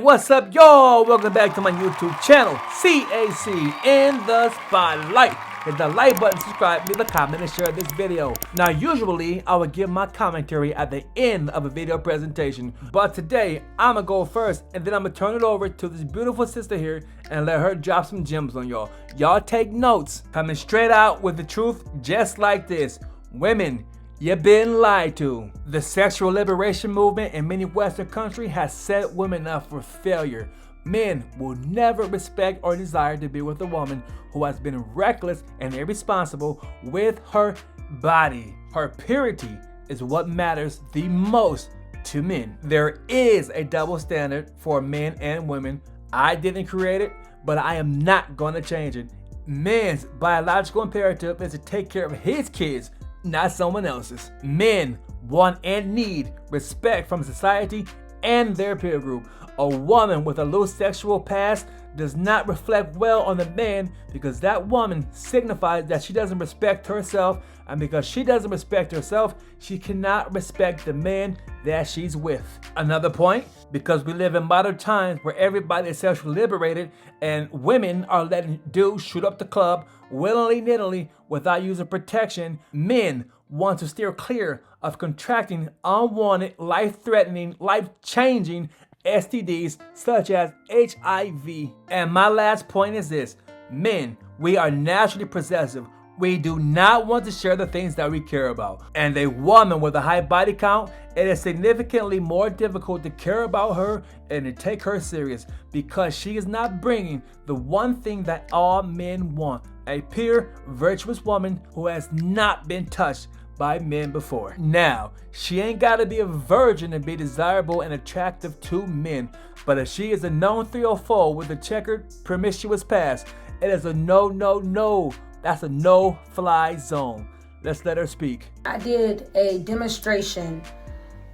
what's up, y'all? Welcome back to my YouTube channel, CAC in the Spotlight. Hit the like button, subscribe, leave a comment, and share this video. Now, usually, I would give my commentary at the end of a video presentation, but today, I'm gonna go first, and then I'm gonna turn it over to this beautiful sister here and let her drop some gems on y'all. Y'all take notes, coming straight out with the truth just like this. Women, you've been lied to. The sexual liberation movement in many Western countries has set women up for failure. Men will never respect or desire to be with a woman who has been reckless and irresponsible with her body. Her purity is what matters the most to men. There is a double standard for men and women. I didn't create it, but I am not going to change it. Men's biological imperative is to take care of his kids, not someone else's. Men want and need respect from society and their peer group. A woman with a low sexual past does not reflect well on the man because that woman signifies that she doesn't respect herself, and because she doesn't respect herself, she cannot respect the man that she's with. Another point, because we live in modern times where everybody is sexually liberated and women are letting dudes shoot up the club willingly without using protection, men want to steer clear of contracting unwanted, life-threatening, life-changing STDs such as HIV. And my last point is this: men, we are naturally possessive. We do not want to share the things that we care about. And a woman with a high body count, it is significantly more difficult to care about her and to take her serious because she is not bringing the one thing that all men want: a pure, virtuous woman who has not been touched by men before. Now, she ain't gotta be a virgin to be desirable and attractive to men, but if she is a known 304 with a checkered, promiscuous past, it is a no. That's a no-fly zone. Let's let her speak. I did a demonstration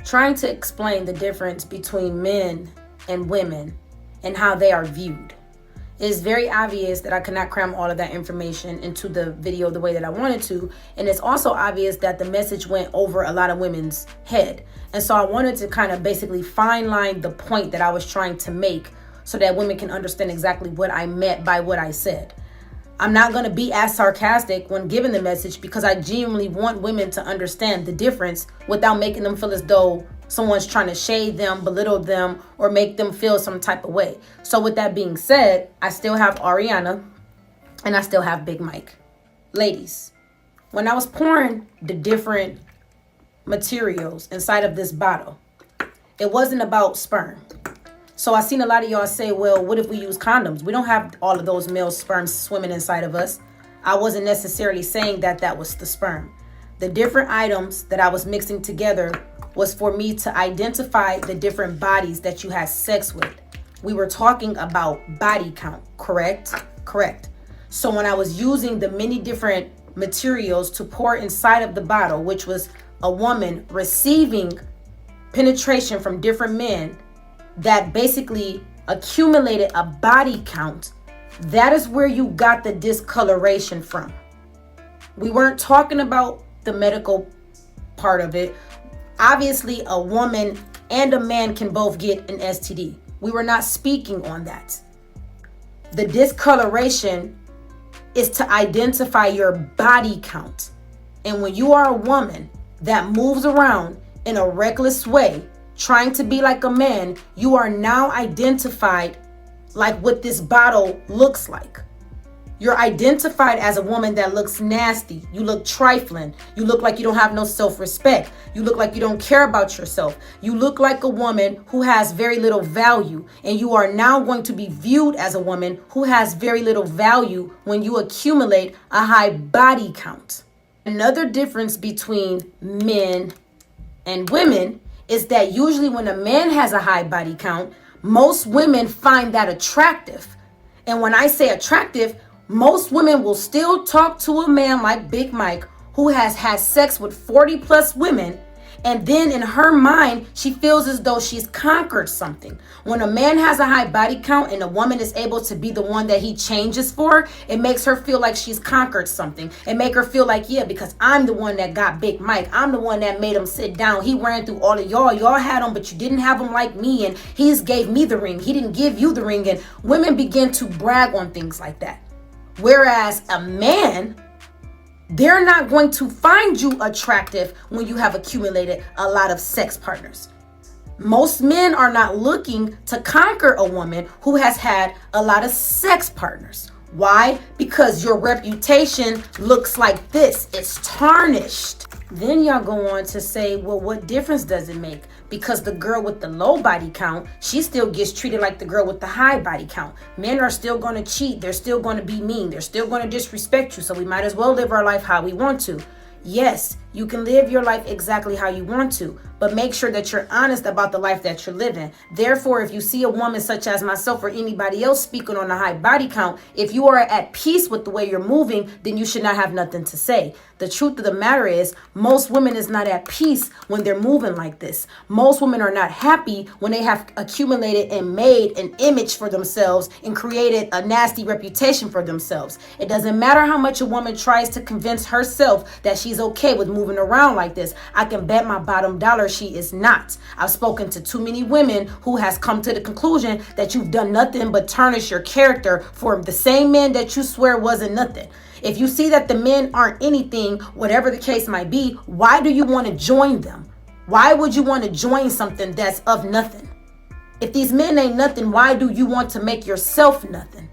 trying to explain the difference between men and women and how they are viewed. It's very obvious that I could not cram all of that information into the video the way that I wanted to. And it's also obvious that the message went over a lot of women's head. And so I wanted to kind of basically fine line the point that I was trying to make so that women can understand exactly what I meant by what I said. I'm not going to be as sarcastic when giving the message because I genuinely want women to understand the difference without making them feel as though someone's trying to shade them, belittle them, or make them feel some type of way. So with that being said, I still have Ariana and I still have Big Mike. Ladies, when I was pouring the different materials inside of this bottle, it wasn't about sperm. So I seen a lot of y'all say, well, what if we use condoms? We don't have all of those male sperm swimming inside of us. I wasn't necessarily saying that that was the sperm. The different items that I was mixing together was for me to identify the different bodies that you had sex with. We were talking about body count, correct? Correct. So when I was using the many different materials to pour inside of the bottle, which was a woman receiving penetration from different men that basically accumulated a body count, that is where you got the discoloration from. We weren't talking about the medical part of it. Obviously, a woman and a man can both get an STD. We were not speaking on that. The discoloration is to identify your body count. And when you are a woman that moves around in a reckless way, trying to be like a man, you are now identified like what this bottle looks like. You're identified as a woman that looks nasty. You look trifling. You look like you don't have no self-respect. You look like you don't care about yourself. You look like a woman who has very little value. And you are now going to be viewed as a woman who has very little value when you accumulate a high body count. Another difference between men and women is that usually when a man has a high body count, most women find that attractive. And when I say attractive, most women will still talk to a man like Big Mike who has had sex with 40 plus women And then in her mind, she feels as though she's conquered something. When a man has a high body count and a woman is able to be the one that he changes for, it makes her feel like she's conquered something. It make her feel like, yeah, because I'm the one that got Big Mike. I'm the one that made him sit down. He ran through all of y'all. Y'all had him, but you didn't have him like me. And he just gave me the ring. He didn't give you the ring. And women begin to brag on things like that. Whereas a man, they're not going to find you attractive when you have accumulated a lot of sex partners. Most men are not looking to conquer a woman who has had a lot of sex partners. Why? Because your reputation looks like this. It's tarnished. Then y'all go on to say, well, what difference does it make? Because the girl with the low body count, she still gets treated like the girl with the high body count. Men are still going to cheat. They're still going to be mean. They're still going to disrespect you. So we might as well live our life how we want to. Yes, you can live your life exactly how you want to, but make sure that you're honest about the life that you're living. Therefore, if you see a woman such as myself or anybody else speaking on a high body count, if you are at peace with the way you're moving, then you should not have nothing to say. The truth of the matter is, most women is not at peace when they're moving like this. Most women are not happy when they have accumulated and made an image for themselves and created a nasty reputation for themselves. It doesn't matter how much a woman tries to convince herself that she's okay with moving around like this. I can bet my bottom dollar she is not. I've spoken to too many women who has come to the conclusion that you've done nothing but tarnish your character for the same men that you swear wasn't nothing. If you see that the men aren't anything, whatever the case might be, why do you want to join them? Why would you want to join something that's of nothing? If these men ain't nothing, why do you want to make yourself nothing?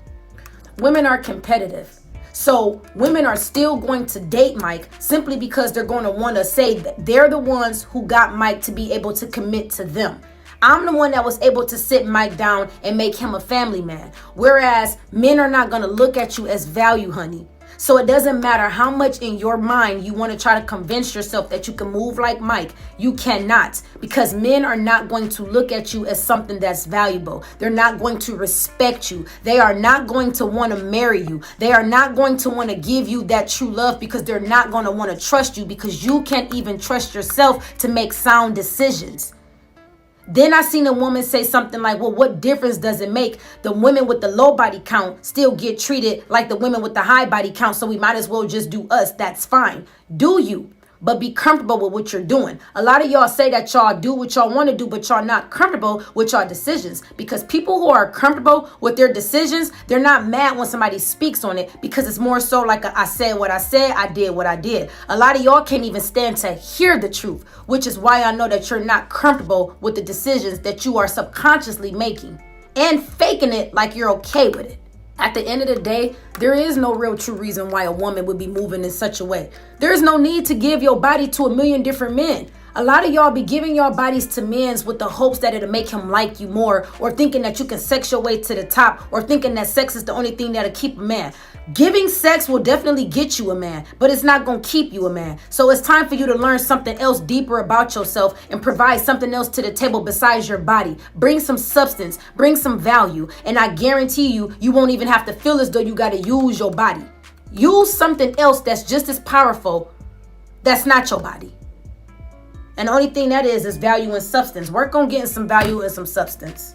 Women are competitive. So women are still going to date Mike simply because they're going to want to say that they're the ones who got Mike to be able to commit to them. I'm the one that was able to sit Mike down and make him a family man. Whereas men are not going to look at you as value, honey. So it doesn't matter how much in your mind you want to try to convince yourself that you can move like Mike. You cannot, because men are not going to look at you as something that's valuable. They're not going to respect you. They are not going to want to marry you. They are not going to want to give you that true love because they're not going to want to trust you because you can't even trust yourself to make sound decisions. Then I seen a woman say something like, well, what difference does it make? The women with the low body count still get treated like the women with the high body count, so we might as well just do us. That's fine. Do you? But be comfortable with what you're doing. A lot of y'all say that y'all do what y'all want to do, but y'all not comfortable with y'all decisions. Because people who are comfortable with their decisions, they're not mad when somebody speaks on it, because it's more so like I said what I said, I did what I did. A lot of y'all can't even stand to hear the truth, which is why I know that you're not comfortable with the decisions that you are subconsciously making and faking it like you're okay with it. At the end of the day, there is no real true reason why a woman would be moving in such a way. There is no need to give your body to a million different men. A lot of y'all be giving your bodies to men with the hopes that it'll make him like you more, or thinking that you can sex your way to the top, or thinking that sex is the only thing that'll keep a man. Giving sex will definitely get you a man, but it's not going to keep you a man. So it's time for you to learn something else deeper about yourself and provide something else to the table besides your body. Bring some substance, bring some value, and I guarantee you, you won't even have to feel as though you got to use your body. Use something else that's just as powerful that's not your body. And the only thing that is value and substance. Work on getting some value and some substance.